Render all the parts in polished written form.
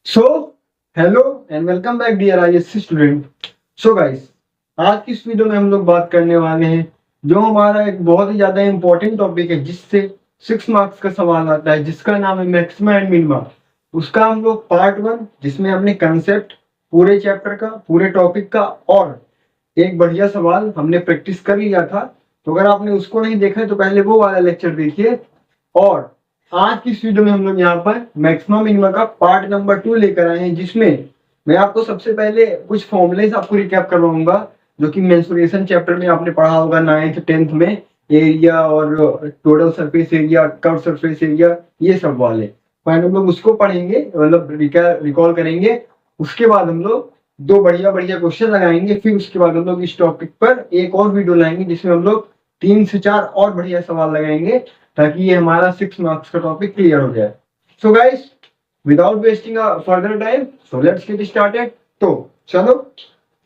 So hello and welcome back dear ISC student. So guys, आज की इस video में हम लोग बात करने वाले हैं जो हमारा एक बहुत ही ज्यादा इंपॉर्टेंट टॉपिक है, जिससे 6 मार्क्स का सवाल आता है, जिसका नाम है मैक्सिमा एंड मिनिमा। उसका हम लोग पार्ट 1, जिसमें हमने कंसेप्ट पूरे चैप्टर का, पूरे टॉपिक का और एक बढ़िया सवाल हमने प्रैक्टिस कर लिया था। तो अगर आपने उसको नहीं देखा है तो पहले वो वाला लेक्चर देखिए। और आज की इस वीडियो में हम लोग यहाँ पर मैक्सिमम मिनिमम का पार्ट नंबर 2 लेकर आए हैं, जिसमें मैं आपको सबसे पहले कुछ फॉर्मूलेस आपको रिकैप करवाऊंगा जो कि मेंसुरेशन चैप्टर में आपने पढ़ा होगा 9th 10th में। एरिया और total surface area, curve surface area, ये सब वाले पहले हम लोग उसको पढ़ेंगे, मतलब रिकॉल करेंगे। उसके बाद हम लोग दो बढ़िया बढ़िया क्वेश्चन लगाएंगे। फिर उसके बाद हम लोग इस टॉपिक पर एक और वीडियो लाएंगे जिसमें हम लोग 3 से 4 और बढ़िया सवाल लगाएंगे, ताकि ये हमारा 6 मार्क्स का टॉपिक क्लियर हो जाए। So guys, without wasting further time, so let's get started. तो चलो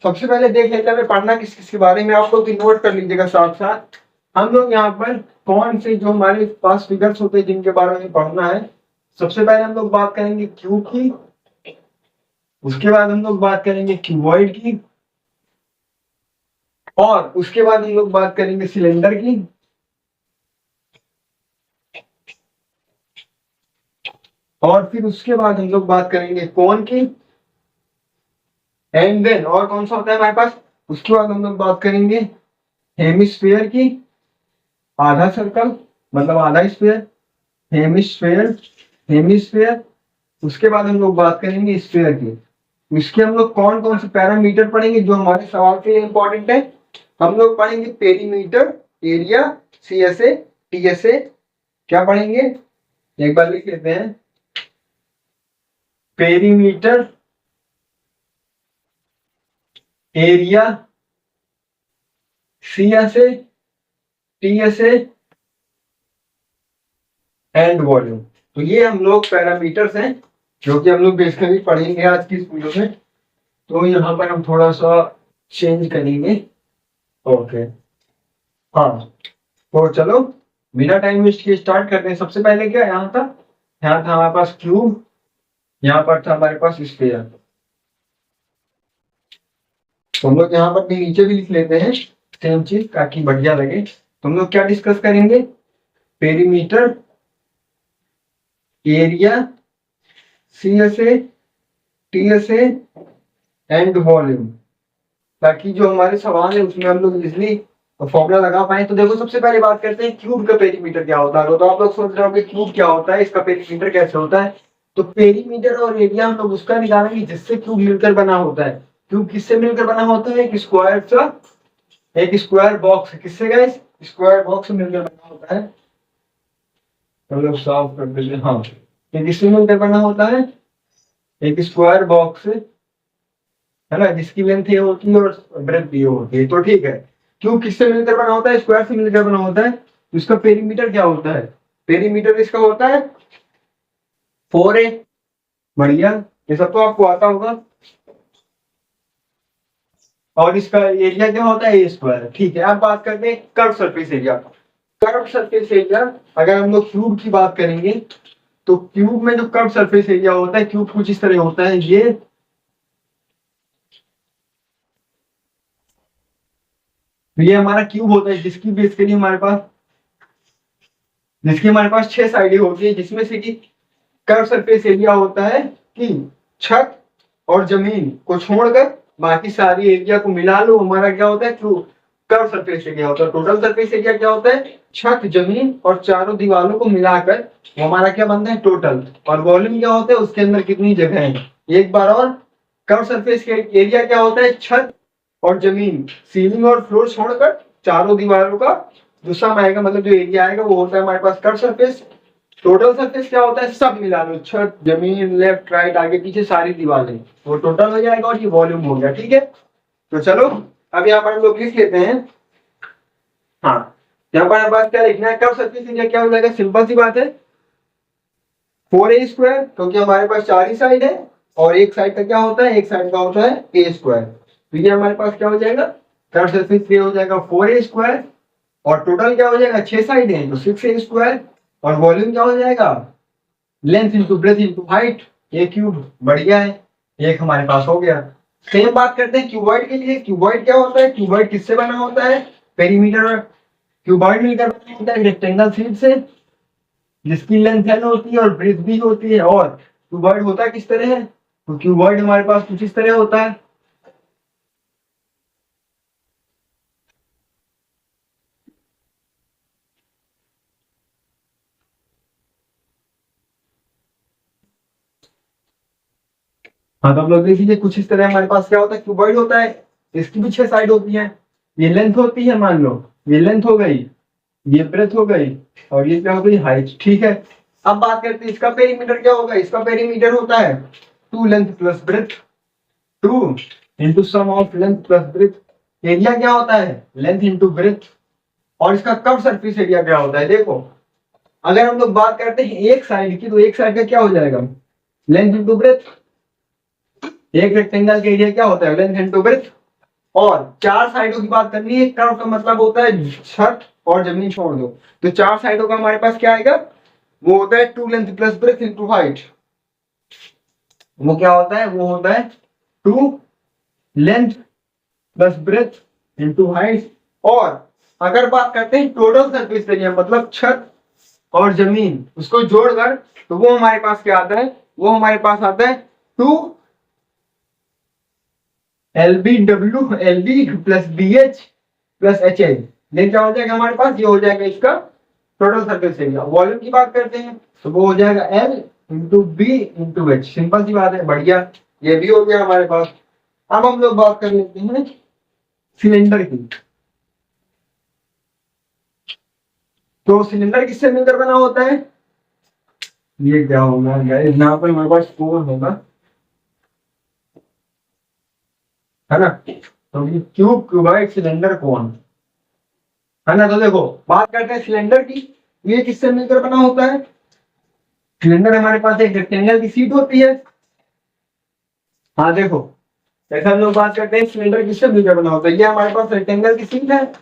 सबसे पहले देख लेते हैं पढ़ना किस किस के बारे में। आप लोग नोट कर लीजिएगा साथ साथ। हम लोग यहाँ पर कौन से जो हमारे पास फिगर्स होते हैं जिनके बारे में पढ़ना है। सबसे पहले हम लोग बात करेंगे क्यूब की, उसके बाद हम लोग बात करेंगे क्यूबॉइड की, और उसके बाद हम लोग बात करेंगे सिलेंडर की, और फिर उसके बाद हम लोग बात करेंगे कोन की। एंड देन और कौन सा होता है हमारे पास, उसके बाद हम लोग बात करेंगे हेमिस्फीयर की, आधा सर्कल मतलब आधा स्फीयर, हेमिस्फीयर, हेमिस्फीयर। उसके बाद हम लोग बात करेंगे स्फीयर की। इसके हम लोग कौन कौन से पैरामीटर पढ़ेंगे जो हमारे सवाल के लिए इंपॉर्टेंट है। हम लोग पढ़ेंगे पेरीमीटर, एरिया, सीएसए, टीएसए। क्या पढ़ेंगे, एक बार लिख लेते हैं। Perimeter, area, CSA, TSA and volume. तो ये हम लोग पैरामीटर्स हैं जो कि हम लोग बेसिकली पढ़ेंगे आज की इस वीडियो में। तो यहाँ पर हम थोड़ा सा चेंज करेंगे। ओके, हाँ, तो चलो बिना टाइम वेस्ट किए स्टार्ट करते हैं। सबसे पहले क्या यहाँ था, यहाँ था हमारे पास क्यूब, यहाँ पर था हमारे पास स्फीयर। तो हम लोग यहाँ पर भी नीचे भी लिख लेते हैं सेम चीज ताकि बढ़िया लगे। तो हम लोग क्या डिस्कस करेंगे, perimeter, area, CSA, TSA and volume, ताकि जो हमारे सवाल है उसमें हम लोग इजिली फॉर्मूला लगा पाए। तो देखो सबसे पहले बात करते हैं क्यूब का पेरीमीटर क्या होता है। तो आप लोग सोच रहे हो कि क्यूब क्या होता है, इसका पेरीमीटर कैसे होता है। तो पेरीमीटर और एरिया हम लोग उसका निकालेंगे जिससे क्यूब मिलकर बना होता है। क्यूब किससे मिलकर बना होता है, एक स्क्वायर सा, एक स्क्वायर बॉक्स। किससे गाइस, स्क्वायर बॉक्स से मिलकर बना होता है। हम लोग साफ कर देते हैं। हाँ, ये किससे मिलकर बना होता है, एक स्क्वायर बॉक्स है ना, जिसकी लेंथ ये होती है और ब्रेथ ये होती है। तो ठीक है, क्यूब किससे मिलकर बना होता है, स्क्वायर से मिलकर बना होता है। तो इसका पेरीमीटर क्या होता है, पेरीमीटर इसका होता है 4a। बढ़िया, ये सब तो आपको आता होगा। और इसका एरिया क्या होता है, ए स्क्वायर। ठीक है, अब बात करते हैं curve surface area. Curve surface area, अगर हम लोग क्यूब की बात करेंगे तो क्यूब में जो कर्व सरफेस एरिया होता है, क्यूब कुछ इस तरह होता है। ये हमारा क्यूब होता है जिसकी बेसिकली हमारे पास 6 साइडें होती है, जिसमें से कि कर्व सरफेस एरिया होता है कि छत और जमीन को छोड़कर बाकी सारी एरिया को मिला लो, हमारा क्या होता है, कर्व सरफेस एरिया होता है। टोटल सरफेस एरिया क्या होता है, छत, जमीन और चारों दीवारों को मिलाकर वो हमारा क्या बनता है, टोटल। और वॉल्यूम क्या होता है, उसके अंदर कितनी जगह है। एक बार और, कर्व सरफेस एरिया क्या होता है, छत और जमीन, सीलिंग और फ्लोर छोड़कर चारों दीवारों का जो सम आएगा, मतलब जो एरिया आएगा, वो होता है हमारे पास कर्व सरफेस। टोटल सरफेस क्या होता है, सब मिला लो, छत, जमीन, लेफ्ट राइट आगे पीछे सारी दीवारें, वो टोटल हो जाएगा और ये वॉल्यूम हो गया। ठीक है, तो चलो अब यहाँ पर हम लोग लिख लेते हैं। हाँ, यहाँ पर हमारे पास क्या लिखना है, कर्व सरफेस एरिया क्या हो जाएगा, सिंपल सी बात है 4a स्क्वायर, क्योंकि हमारे पास 4 ही साइड है और एक साइड का क्या होता है, एक साइड का होता है a स्क्वायर। तो ये हमारे पास क्या हो जाएगा, कर्व सरफेस एरिया हो जाएगा 4a स्क्वायर, और टोटल क्या हो जाएगा, 6 साइड है तो 6a स्क्वायर, और वॉल्यूम क्या हो जाएगा, length into breadth into height, a cube, बढ़िया है, एक हमारे पास हो गया। सेम बात करते हैं क्यूबॉइड के लिए। क्यूबॉइड क्या होता है? क्यूबॉइड किससे बना होता है? पेरीमीटर। क्यूबॉइड मिलकर बना होता है रेक्टेंगल शीट से, जिसकी लेंथ एल होती है और ब्रेथ भी होती है। और क्यूबॉइड होता किस तरह है? तो क्यूबॉइड हमारे पास कुछ इस तरह होता है। हाँ, तो आप लोग देख लीजिए, कुछ इस तरह हमारे पास क्या होता है, क्यूबॉइड होता है। इसकी भी 6 साइड होती है। ये लेंथ होती है, मान लो ये लेंथ हो गई, ये ब्रेथ हो गई, और ये क्या हो गई, हाइट। ठीक है, अब बात करते हैं इसका पेरीमीटर क्या होगा। इसका पेरीमीटर होता है 2 length plus breadth, 2 into sum of length plus breadth. Area क्या होता है? Length into breadth. और इसका कर्व सरफेस एरिया क्या होता है? देखो, अगर हम लोग बात करते हैं एक साइड की, तो एक साइड का क्या हो जाएगा, लेंथ इंटू ब्रेथ। एक रेक्टेंगल का एरिया क्या होता है, लेंथ इंटू ब्रेथ। और 4 साइडों की बात करनी है, कर्व का मतलब होता है छत और जमीन छोड़ दो। तो 4 साइडों का हमारे पास क्या आएगा, वो होता है 2 length plus breath into height. वो क्या होता है, वो होता है 2 length plus breath into height. और अगर बात करते हैं टोटल सरफेस एरिया, मतलब छत और जमीन उसको जोड़कर, तो वो हमारे पास क्या आता है, वो हमारे पास आता है 2 LBW प्लस BH प्लस HI। देन क्या हो जाएगा हमारे पास, ये हो जाएगा इसका टोटल सरफेस एरिया। वॉल्यूम की बात करते हैं तो वो हो जाएगा L into b into h. Simple सी बात है, बढ़िया, ये भी हो गया हमारे पास। अब हम लोग बात कर लेते हैं सिलेंडर की। तो सिलेंडर किससे मिलकर बना होता है? ये क्या होगा गाइस, यहाँ पर हमारे पास कोण होगा, है ना। तो ये क्यूब, क्यूबाइड, सिलेंडर, कोण, है ना। तो देखो, बात करते हैं सिलेंडर की। ये किससे मिलकर बना होता है? सिलेंडर हमारे पास एक रेक्टेंगल की सीट होती है। हाँ देखो, जैसे हम लोग बात करते हैं सिलेंडर किससे मिलकर बना होता है, ये हमारे पास रेक्टेंगल की सीट है।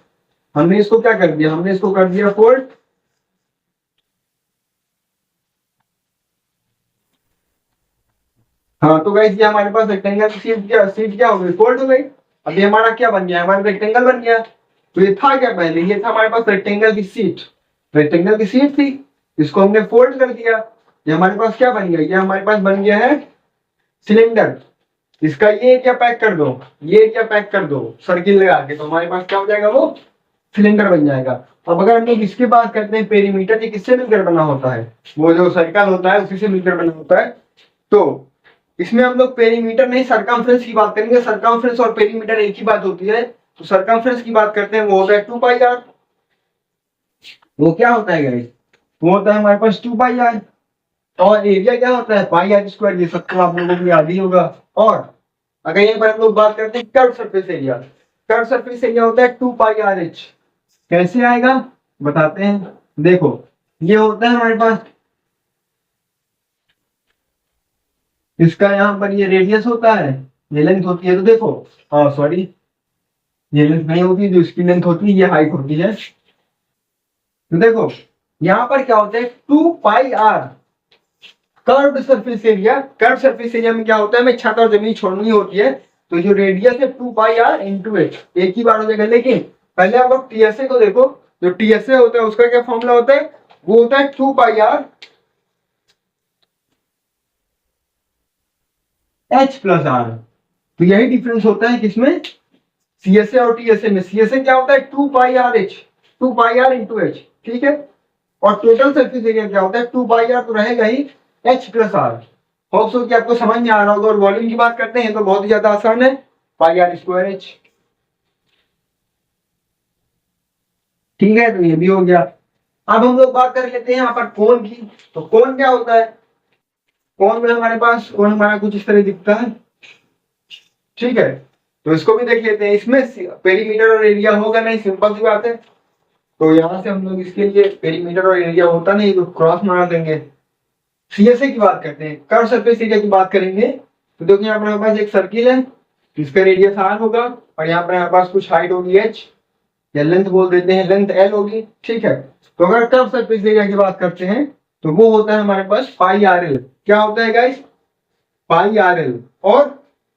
हमने इसको क्या कर दिया, हमने इसको कर दिया फोल्ड। हाँ, तो गाइस ये हमारे पास रेक्टेंगल की सीट क्या हो गई, फोल्ड हो गई। अब ये हमारा क्या बन गया, हमारा रेक्टेंगल बन गया। तो ये था क्या पहले, ये था हमारे पास रेक्टेंगल की सीट। रेक्टेंगल की सीट थी, इसको हमने फोल्ड कर दिया। ये हमारे पास क्या बन गया, ये हमारे पास बन गया है सिलेंडर। इसका ये एरिया पैक कर दो, ये एरिया पैक कर दो सर्किल लगा के, तो हमारे पास क्या हो जाएगा, वो सिलेंडर बन जाएगा। अब अगर हम लोग इसकी बात करते हैं पेरीमीटर, ये किससे मिलकर बना होता है, वो जो सर्कल होता है उसी से मिलकर बना होता है। तो इसमें हम लोग पेरीमीटर नहीं, सरकमफ्रेंस की बात करेंगे। सरकमफ्रेंस और पेरीमीटर एक ही बात होती है। तो सरकमफ्रेंस की बात करते हैं, वो होता है 2πr। वो क्या होता है गाइस, वो होता है हमारे पास 2πr। और एरिया क्या होता है, πr²। ये सबको आप लोगों को याद ही होगा। और अगर यहाँ पर हम लोग बात करते हैं curve surface area, curve surface area होता है 2πrh। कैसे आएगा बताते हैं। देखो, ये होता है हमारे पास, इसका यहाँ पर ये रेडियस होता है, ये लेंथ होती है। तो देखो, हाँ सॉरी, ये लेंथ नहीं होती, जो इसकी लेंथ होती है ये हाइट होती है। तो देखो, यहाँ पर क्या होता है 2πr curved surface area. Curve surface area में क्या होता है, हमें छत और जमीन छोड़नी होती है। तो जो रेडियस है 2πr इंटू एच, एक ही बार हो जाएगा। लेकिन पहले आप लोग टीएसए को देखो, जो टीएसए होता है उसका क्या फॉर्मूला होता है, वो होता है 2πr एच प्लस आर। तो यही डिफरेंस होता है किसमें, सीएसए और टीएसए में। सीएसए क्या होता है 2πrh, 2πr इंटू एच, ठीक है। और टोटल सरफेस एरिया क्या होता है 2πr, तो रहेगा ही h plus r. Hope so कि आपको समझ में आ रहा होगा। और वॉल्यूम की बात करते हैं तो बहुत ही ज्यादा आसान है, πr²h। ठीक है, तो ये भी हो गया। अब हम लोग बात कर लेते हैं यहाँ पर कोण की। तो कोण क्या होता है, कोण में हमारे पास, कोण हमारा कुछ इस तरह दिखता है, ठीक है। तो इसको भी देख लेते हैं। इसमें पेरीमीटर और एरिया होगा नहीं, सिंपल सी बात है। तो यहाँ से हम लोग इसके लिए पेरीमीटर और एरिया होता नहीं, तो क्रॉस मार देंगे। सीएसए की बात करते हैं, कर्व सरफेस एरिया की बात करेंगे। तो देखिए, यहाँ पर हमारे पास एक सर्किल है, इसका रेडियस आर होगा, और यहाँ पर हमारे पास कुछ हाइट होगी एच, या लेंथ बोल देते हैं, लेंथ एल होगी, ठीक है। तो अगर कर्व सरफेस एरिया की बात करते हैं तो वो होता है हमारे पास πrl। क्या होता है गाइस, पाई आर एल। और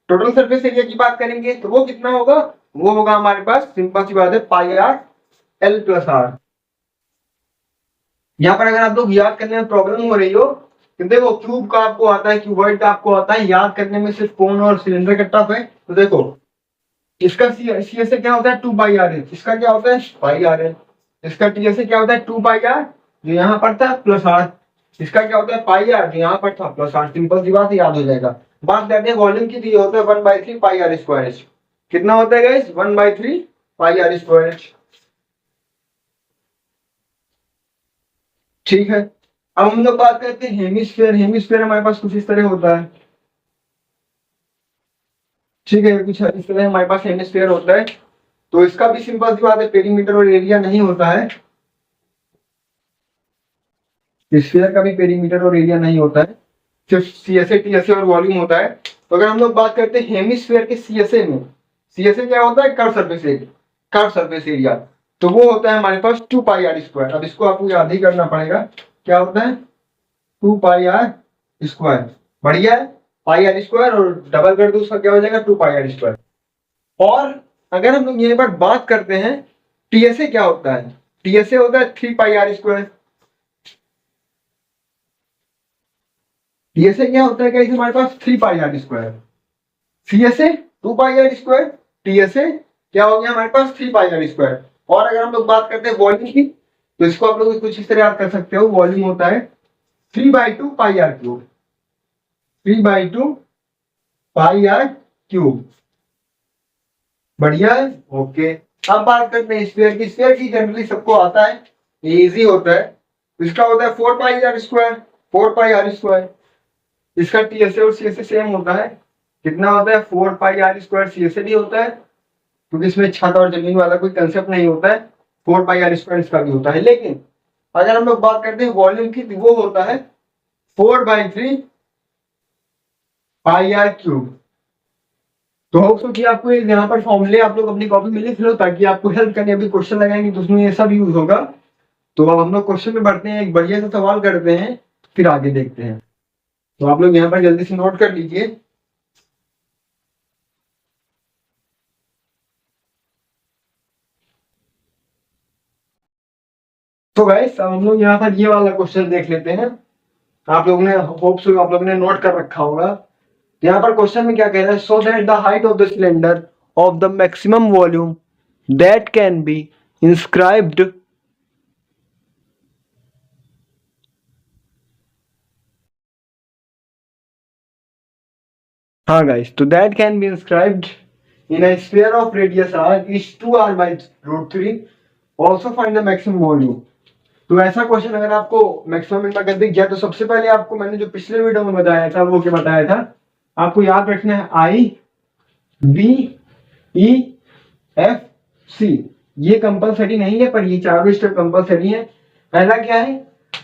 टोटल सरफेस एरिया की बात करेंगे तो वो कितना होगा, वो होगा हमारे पास सिंपल सी बात है pi R L plus are. यहाँ पर अगर आप लोग याद करने में प्रॉब्लम हो रही हो तो देखो क्यूब का आपको आता है, क्यूबॉइड का आपको आता है, याद करने में सिर्फ कोन और सिलेंडर का टफ है। तो देखो इसका सी एस ए क्या होता है 2 पाई आर एल, इसका क्या होता है पाई आर एल, इसका टी एस ए क्या होता है 2 पाई आर जो यहाँ पर था प्लस आर, इसका क्या होता है पाई आर जो यहाँ पर था प्लस आर। सिंपल सी बात याद हो जाएगा। बात करते हैं वॉल्यूम की, तो ये होता है 1/3 पाई आर स्क्वायर एच। कितना होता है guys 1/3 pi r square h. ठीक है, अब हम लोग बात करते हैं हेमिस्फीयर। हेमिस्फीयर हमारे पास कुछ इस तरह होता है। ठीक है, कुछ इस तरह हमारे पास हेमिस्फीयर होता है। तो इसका भी सिंपल सी बात है पेरीमीटर और एरिया नहीं होता है, स्फीयर का भी पेरीमीटर और एरिया नहीं होता है, सिर्फ सीएसए टीएसए और वॉल्यूम होता है। तो अगर हम लोग बात करते हैं हेमिस्फीयर के सीएसए में, सीएसए क्या होता है curve surface area, curve surface area, तो वो होता है हमारे पास 2 पाई आर स्क्वायर। अब इसको आपको याद ही करना पड़ेगा, क्या होता है 2 पाई आर स्क्वायर। बढ़िया है, पाई आर स्क्वायर और डबल कर दो उसका क्या हो जाएगा 2 पाई आर स्क्वायर। और अगर हम लोग यहाँ पर बात करते हैं टीएसए क्या होता है, टीएसए होता है 3 पाई आर स्क्वायर। टीएसए क्या होता है गाइस हमारे पास 3 pi r square, CSA 2 pi r square, TSA क्या हो गया हमारे पास 3 पाई आर स्क्वायर। और अगर हम लोग बात करते हैं वॉल्यूम की तो इसको आप लोग कुछ इस तरह याद कर सकते हो, वॉल्यूम होता है 3/2 pi r cube, 3/2 pi r cube. बढ़िया है, ओके। अब बात करते हैं स्फीयर की। स्फीयर की जनरली सबको आता है, इजी होता है। इसका होता है 4 pi r square, 4 pi r square. इसका टीएसए और सीएसए सेम होता है, कितना होता है 4 पाई आर स्क्वायर। सीएसए भी होता है क्योंकि इसमें छत और जमीन वाला कोई कंसेप्ट नहीं होता है, 4 पाई आर स्क्वायर इसका भी होता है। लेकिन अगर हम लोग बात करते हैं वॉल्यूम की तो वो होता है 4/3 पाई आर क्यूब। तो होप सो कि आपको यहाँ पर फॉर्मूले आप लोग अपनी कॉपी में लिख लो ताकि आपको हेल्प करने अभी क्वेश्चन लगाएंगे तो उसमें ये सब यूज होगा। तो अब हम लोग क्वेश्चन में बढ़ते हैं, एक बढ़िया सा सवाल करते हैं फिर आगे देखते हैं। तो आप लोग यहाँ पर जल्दी से नोट कर लीजिए। तो गाइस अब हम लोग यहाँ पर ये वाला क्वेश्चन देख लेते हैं। आप लोगों ने होप सो आप लोगों ने नोट कर रखा होगा। यहाँ पर क्वेश्चन में क्या कह रहा है, सो that the height of the cylinder of the maximum volume that can be inscribed, हाँ गाइस, तो that can be inscribed in a sphere of radius r is 2r/√3, also find the maximum volume. तो ऐसा question अगर आपको maximum अगर दिख गया तो सबसे पहले आपको मैंने जो पिछले वीडियो में बताया था वो क्या बताया था, आपको याद रखना है आई बी ई एफ सी। ये कंपलसरी नहीं है पर ये चारों स्टेप कंपलसरी है। पहला क्या है,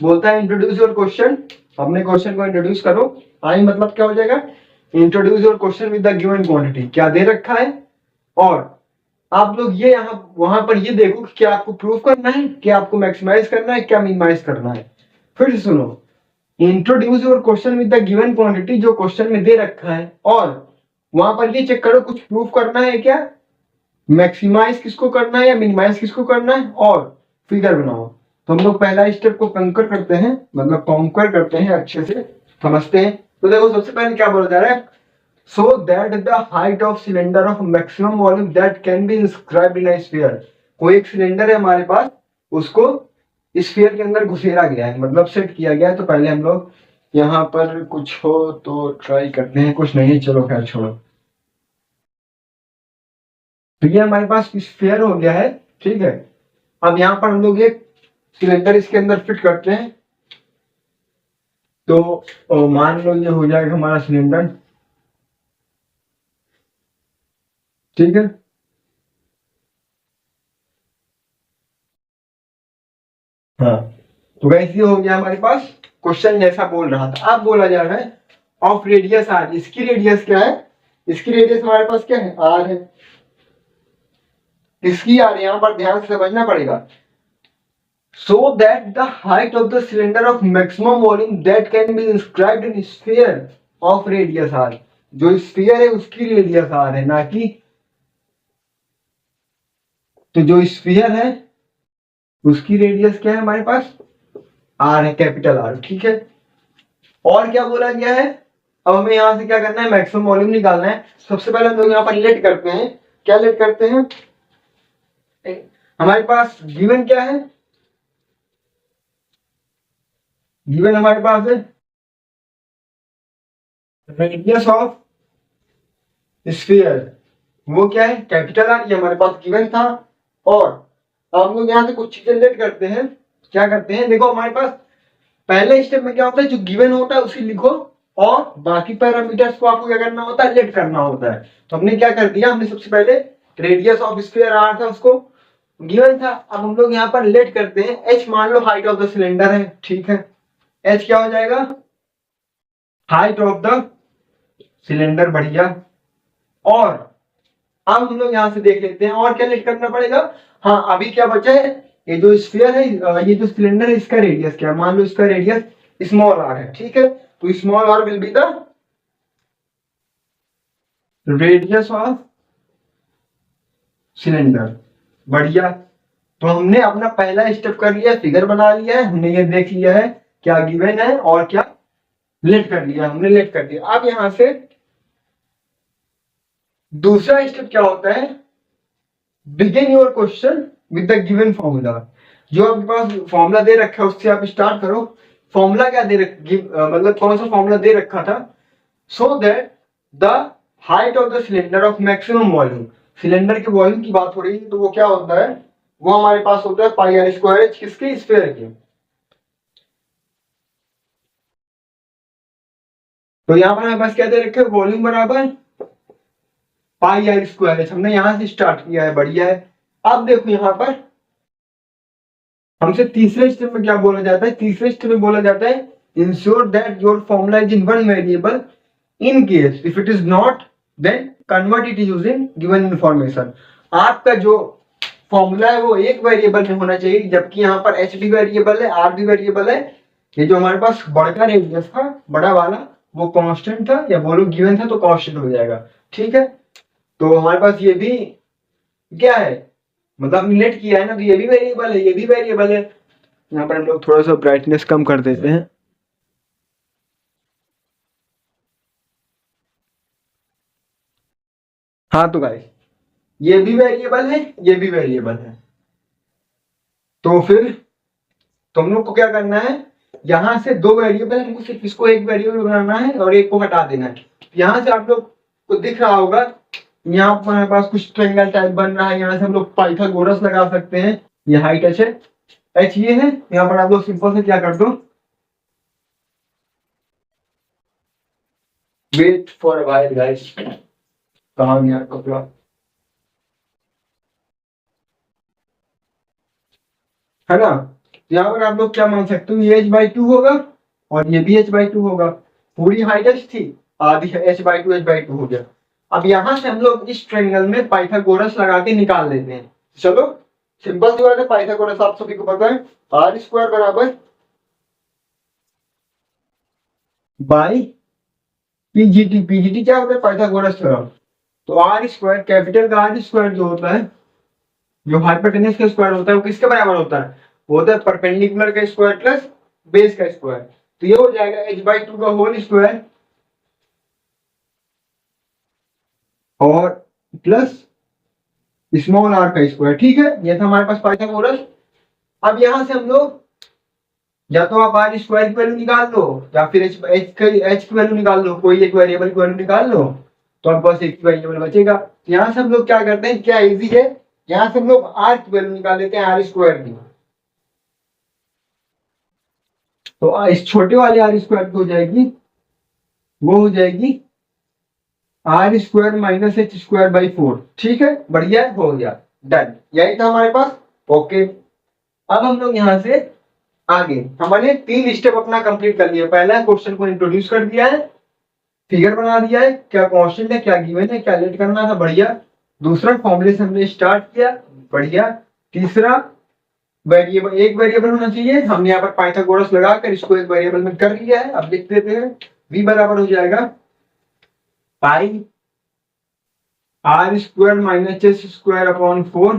बोलता है इंट्रोड्यूस योर क्वेश्चन, अपने क्वेश्चन को इंट्रोड्यूस करो। आई मतलब क्या हो जाएगा introduce your question with the given quantity, क्या दे रखा है। और आप लोग ये यहाँ वहां पर ये देखो कि क्या आपको प्रूफ करना है, क्या आपको मैक्सिमाइज करना है, क्या मिनिमाइज करना है। फिर से सुनो, introduce your question with the given quantity जो क्वेश्चन में दे रखा है, और वहां पर ये चेक करो कुछ प्रूफ करना है क्या, मैक्सिमाइज किसको करना है या मिनिमाइज किसको करना है, और फिगर बनाओ। तो हम लोग पहला स्टेप को कंकर करते हैं, मतलब कॉन्कर करते हैं, अच्छे से समझते हैं। तो देखो सबसे पहले क्या बोला जा रहा है, so that the height of cylinder of maximum volume that can be inscribed in a sphere। कोई एक सिलेंडर है हमारे पास, उसको स्फीयर के अंदर घुसेरा गया है, मतलब सेट किया गया है। तो पहले हम लोग यहाँ पर कुछ हो तो ट्राई करते हैं, कुछ नहीं चलो खैर छोड़ो। तो ये हमारे पास स्फीयर हो गया है, ठीक है। अब यहाँ पर हम लोग एक सिलेंडर इसके अंदर फिट करते हैं। तो मान लो ये हो जाएगा हमारा सिलेंडर, ठीक है। हाँ, तो वैसे हो गया हमारे पास क्वेश्चन जैसा बोल रहा था। अब बोला जा रहा है ऑफ रेडियस आर, इसकी रेडियस क्या है, इसकी रेडियस हमारे पास क्या है आर है, इसकी आर यहाँ पर ध्यान से समझना पड़ेगा। So that the height of the cylinder of maximum volume that can be inscribed in sphere, of radius R. जो स्फीयर है उसकी रेडियस आर है, ना कि, तो जो स्फीयर है उसकी रेडियस क्या है हमारे पास, आर है, कैपिटल आर। ठीक है, और क्या बोला गया है, अब हमें यहां से क्या करना है, मैक्सिमम वॉल्यूम निकालना है। सबसे पहले हम लोग यहाँ पर लेट करते हैं। क्या लेट करते हैं, हमारे पास गिवन क्या है, गिवन हमारे पास है रेडियस ऑफ स्फीयर, वो क्या है, कैपिटल आर, ये हमारे पास गिवन था। और अब हम लोग यहाँ से कुछ चीजें लेट करते हैं। क्या करते हैं, देखो हमारे पास पहले स्टेप में क्या होता है, जो गिवन होता है उसे लिखो, और बाकी पैरामीटर्स को आपको क्या करना होता है, लेट करना होता है। तो हमने क्या कर दिया, हमने सबसे पहले रेडियस ऑफ स्फीयर आर था, उसको गिवन था। अब हम लोग यहाँ पर लेट करते हैं। एच मान लो हाइट ऑफ द सिलेंडर है, ठीक है, एच क्या हो जाएगा, हाइट ऑफ द सिलेंडर, बढ़िया। और अब हम लोग यहां से देख लेते हैं और क्या लेट करना पड़ेगा। हाँ, अभी क्या बचा है, ये जो स्फीयर है, ये जो सिलेंडर है, इसका रेडियस क्या है, मान लो इसका रेडियस स्मॉल आर है, ठीक है, तो small r will be the radius of cylinder, बढ़िया। तो हमने अपना पहला स्टेप कर लिया, फिगर बना लिया है, हमने ये देख लिया है क्या गिवन है और क्या लेट कर लिया, हमने लेट कर दिया। अब यहां से दूसरा स्टेप क्या होता है, begin your question with the given formula. जो आपके पास फॉर्मूला दे रखा है उससे आप स्टार्ट करो। फॉर्मूला क्या दे मतलब कौन सा फॉर्मूला दे रखा था, सो that the height of the cylinder of maximum volume, cylinder के वॉल्यूम की बात हो रही है, तो वो क्या होता है, वो हमारे पास होता है पाई आर स्क्वायर एच, किसके, स्फीयर के। तो यहाँ पर हमारे पास क्या दे रखे, वॉल्यूम बराबर पाई आर स्क्वायर एच, हमने यहां से स्टार्ट किया है, बढ़िया है। अब देखो यहाँ पर हमसे तीसरे स्टेप में क्या बोला जाता है, तीसरे स्टेप में बोला जाता है ensure that your formula is in one variable, in case if it is not then convert it using given information. आपका जो फॉर्मूला है वो एक वेरिएबल में होना चाहिए, जबकि यहाँ पर एच भी वेरिएबल है, आर भी वेरिएबल है। ये जो हमारे पास बड़ा रेडियस था, बड़ा वाला, वो कांस्टेंट था, या बोलो गिवन था तो कांस्टेंट हो जाएगा, ठीक है। तो हमारे पास ये भी क्या है, मतलब लेट किया है ना, तो ये भी वेरिएबल है, ये भी वेरिएबल है। यहाँ पर हम लोग थोड़ा सा ब्राइटनेस कम कर देते हैं। हाँ, तो गाइस ये भी वेरिएबल है, ये भी वेरिएबल है, तो फिर तुम लोग को क्या करना है, यहां से दो वेरिएबल है, हमको सिर्फ इसको एक वेरिएबल बनाना है और एक को हटा देना है। यहां से आप लोग को दिख रहा होगा, यहाँ पर हमारे पास कुछ ट्रायंगल टाइप बन रहा है, यहाँ से हम लोग पाइथागोरस लगा सकते हैं। ये हाइट एच है, एच ये है, यहाँ पर आप लोग सिंपल से क्या कर दो, वेट फॉर वाइल गाइस, कहाँ गया कपड़ा, है ना। यहाँ पर आप लोग क्या मान सकते हो, ये एच बाई टू होगा और ये भी एच बाई टू होगा। पूरी हाइट एच थी, आधी H by two, H by two हो गया। अब यहां से हम लोग इस ट्रायंगल में पाइथागोरस लगा के निकाल लेते हैं। चलो सिंपल सी बात है, पाइथागोरस आप सभी को पता है, आर स्क्वायर बराबर बाई पीजीटी, पीजीटी क्या होता है, पाइथागोरस थ्योरम। तो आर स्क्वायर, कैपिटल का आर स्क्वायर जो होता है, जो हाइपोटेनस का स्क्वायर होता है, वो किसके बराबर होता है, वो होता है परपेंडिकुलर का स्क्वायर प्लस बेस का स्क्वायर। तो ये हो जाएगा एच बाई टू का होल स्क्वायर और प्लस स्मॉल आर का स्क्वायर, ठीक है। ये था हमारे पास पाइथागोरस। अब यहां से हम लोग या तो आप आर स्क्वायर की वैल्यू निकाल लो, या फिर एच की वैल्यू निकाल लो, कोई एक वेरिएबल की वैल्यू निकाल लो, तो आपके पास एक वेरिएबल बचेगा। यहाँ से हम लोग क्या करते हैं, क्या इजी है, यहाँ से हम लोग आर की वैल्यू निकाल लेते हैं, आर स्क्वायर की। तो इस छोटे वाले आर स्क्वायर की हो जाएगी, वो हो जाएगी r square minus h square by four, ठीक है, बढ़िया हो गया, डन, यही था हमारे पास, ओके। अब हम लोग यहाँ से आगे, हमने तीन स्टेप अपना कंप्लीट कर लिया। पहला क्वेश्चन को इंट्रोड्यूस कर दिया है, फिगर बना दिया है, क्या कांस्टेंट है, क्या गिवन है, क्या लेट करना था, बढ़िया। दूसरा फॉर्मूले से हमने स्टार्ट किया, बढ़िया। तीसरा एक वेरिएबल होना चाहिए, हमने यहाँ पर पाइथागोरस लगाकर इसको एक वेरिएबल में कर लिया है। अब लिख देते हैं v बराबर हो जाएगा pi r square minus h square upon 4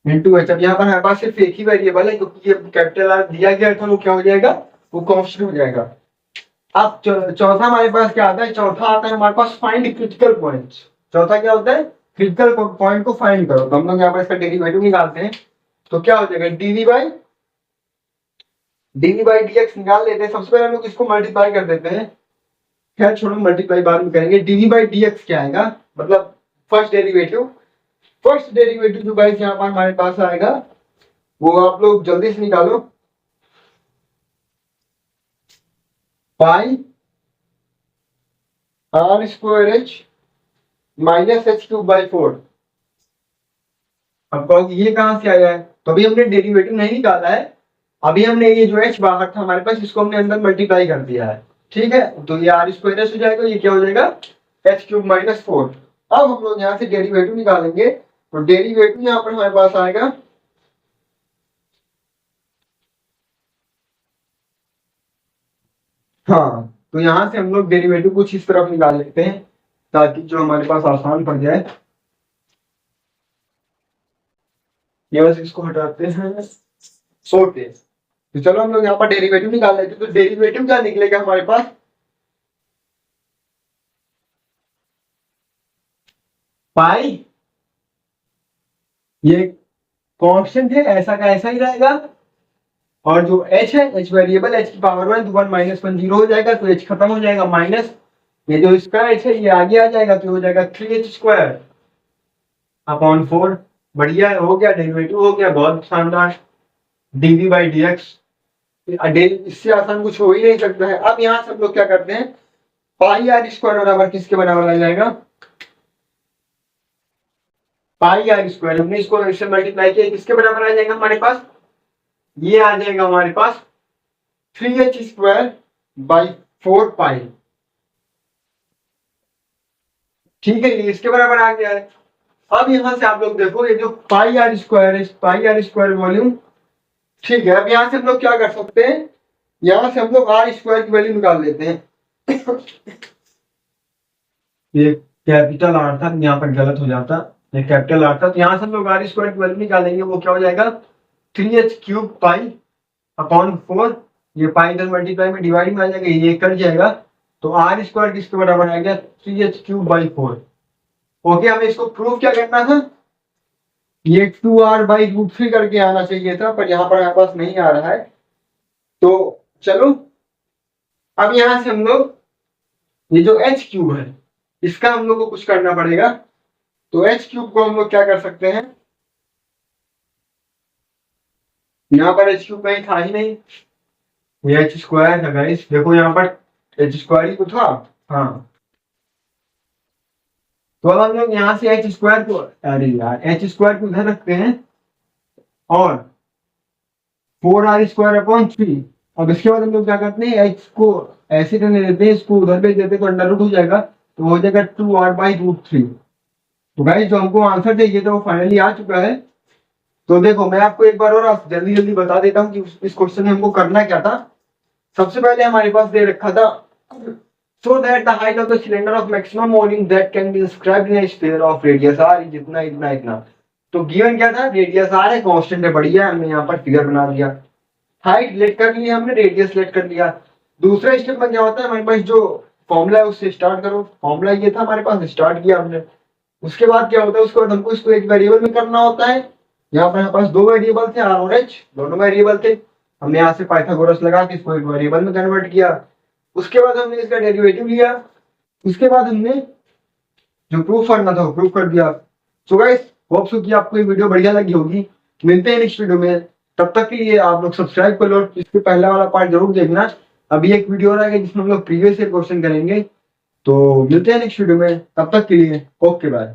into h. अब यहाँ पर हमारे पास सिर्फ एक ही वेरिएबल है क्योंकि ये कैपिटल आर दिया गया था, वो क्या हो जाएगा, वो कांस्टेंट हो जाएगा। अब चौथा हमारे पास क्या आता है, चौथा आता है हमारे पास फाइंड क्रिटिकल पॉइंट्स। चौथा क्या होता है, क्रिटिकल पॉइंट को फाइंड करो। तो हम लोग यहाँ पर इसका डेरिवेटिव निकालते हैं। तो क्या हो जाएगा, डीवी बाई डीएक्स निकाल लेते हैं। सबसे पहले हम लोग इसको मल्टीप्लाई कर देते हैं, खैर छोड़ो मल्टीप्लाई बाद में करेंगे। डीवी बाई डीएक्स क्या आएगा, मतलब फर्स्ट डेरिवेटिव जो गाइस यहाँ पर हमारे पास आएगा वो आप लोग जल्दी से निकालो। Pi r square h minus h cube by 4। अब कहोगे ये कहां से आया है, तो अभी हमने डेरिवेटिव नहीं निकाला है, अभी हमने ये जो एच बाहर था हमारे पास इसको हमने अंदर मल्टीप्लाई कर दिया है। ठीक है, तो ये आर स्क्वायर एच हो जाएगा, ये क्या हो जाएगा एच क्यूब माइनस 4। अब हम लोग यहाँ से डेरिवेटिव निकालेंगे, तो डेरिवेटिव यहाँ पर हमारे पास आएगा हाँ, तो यहां से हम लोग डेरिवेटिव कुछ इस तरफ निकाल लेते हैं ताकि जो हमारे पास आसान पड़ जाए। ये बस इसको हटाते हैं, ओके। तो चलो हम लोग यहाँ पर डेरिवेटिव निकाल लेते हैं। तो डेरिवेटिव क्या निकलेगा हमारे पास, पाई, ये कांस्टेंट है ऐसा का ऐसा ही रहेगा, और जो h है, h वेरिएबल, h की पावर 1 तो 1 माइनस 1 0 हो जाएगा, तो h खत्म हो जाएगा, माइनस ये जो इसका h है ये आगे आ जाएगा, तो हो जाएगा 3h स्क्वायर अपॉन 4। बढ़िया है, हो गया डेरिवेटिव, हो गया, बहुत शानदार। डीवी बाई डी एक्स, इससे आसान कुछ हो ही नहीं सकता है। अब यहाँ से हम लोग क्या करते हैं, पाई आर स्क्वायर बराबर किसके बराबर आ जाएगा, पाई आर स्क्वायर, हमने इसको इससे मल्टीप्लाई किया, किसके बराबर आ जाएगा हमारे पास, ये आ जाएगा हमारे पास 3h स्क्वायर बाई 4 पाई। ठीक है, ये इसके बराबर आ गया है। अब यहां से आप लोग देखो ये जो पाई आर स्क्वायर है, पाई आर स्क्वायर वॉल्यूम, ठीक है। अब यहां से हम लोग क्या कर सकते हैं, यहां से हम लोग आर स्क्वायर की वैल्यू निकाल लेते हैं। ये कैपिटल आर था, यहाँ पर गलत हो जाता, ये कैपिटल आर था, तो यहां से हम लोग आर स्क्वायर की वैल्यू निकालेंगे, वो क्या हो जाएगा 3h क्यूब पाई अपॉन 4। ये पाई इधर मल्टीप्लाई में डिवाइड में आ जाएगा, ये कट जाएगा, तो आर स्क्वायर किसके बराबर आ गया 3h क्यूब बाई 4। ओके, हमें इसको प्रूफ क्या करना था, ये 2r बाई रूट 3 करके आना चाहिए था, पर यहाँ पर हमारे पास नहीं आ रहा है। तो चलो अब यहां से हम लोग ये जो h क्यूब है इसका हम लोग को कुछ करना पड़ेगा। तो h क्यूब को हम लोग क्या कर सकते हैं, यहाँ पर h क्यूब कहीं था ही नहीं, ये h स्क्वायर था गाइस, देखो यहाँ पर h स्क्वायर ही तो था। हाँ, तो अब हम लोग यहाँ से एच स्क्वायर को, अरे यार एच स्क्वायर को इधर रखते हैं और 4r स्क्वायर अपॉन 3। अब इसके बाद हम लोग क्या करते हैं, एच को ऐसे करने देते हैं, इसको उधर भेज देते हैं, तो अंडर रूट हो जाएगा, तो हो जाएगा 2r बाई रूट 3। तो गाइस जो हमको आंसर चाहिए था वो फाइनली आ चुका है। तो देखो मैं आपको एक बार और जल्दी जल्दी बता देता हूँ कि इस क्वेश्चन में हमको करना क्या था। सबसे पहले हमारे पास दे रखा था so that the height of the cylinder of maximum volume that can be described in a sphere of radius r is इतना इतना इतना। तो गिवन क्या था, रेडियस r है, कांस्टेंट है, बढ़िया, हमने यहाँ पर फिगर बना दिया, हाइट लेट कर लिया हमने, रेडियस लेट कर लिया। दूसरा स्टेप में क्या होता है, हमारे पास जो फॉर्मूला है उससे स्टार्ट करो, फॉर्मूला ये था हमारे पास, स्टार्ट किया हमने। उसके बाद क्या होता है, उसके बाद हमको इसको एक वेरिएबल में करना होता है। यहाँ पर हमारे पास दो वेरिएबल थे, आर और एच, दोनों वेरिएबल थे, हमने यहाँ से पाइथागोरस लगा के इसको एक वेरिएबल में कन्वर्ट किया। उसके बाद हमने इसका डेरिवेटिव लिया, उसके बाद हमने जो प्रूफ करना था वो प्रूफ कर दिया। सो गाइस होप सो कि आपको ये वीडियो बढ़िया लगी होगी। मिलते हैं नेक्स्ट वीडियो में, तब तक के लिए आप लोग सब्सक्राइब कर लो और इसके पहला वाला पार्ट जरूर देखना। अभी एक वीडियो और आएगा जिसमें हम लोग प्रीवियस ईयर क्वेश्चन करेंगे। तो मिलते हैं नेक्स्ट वीडियो में, तब तक के लिए ओके बाय।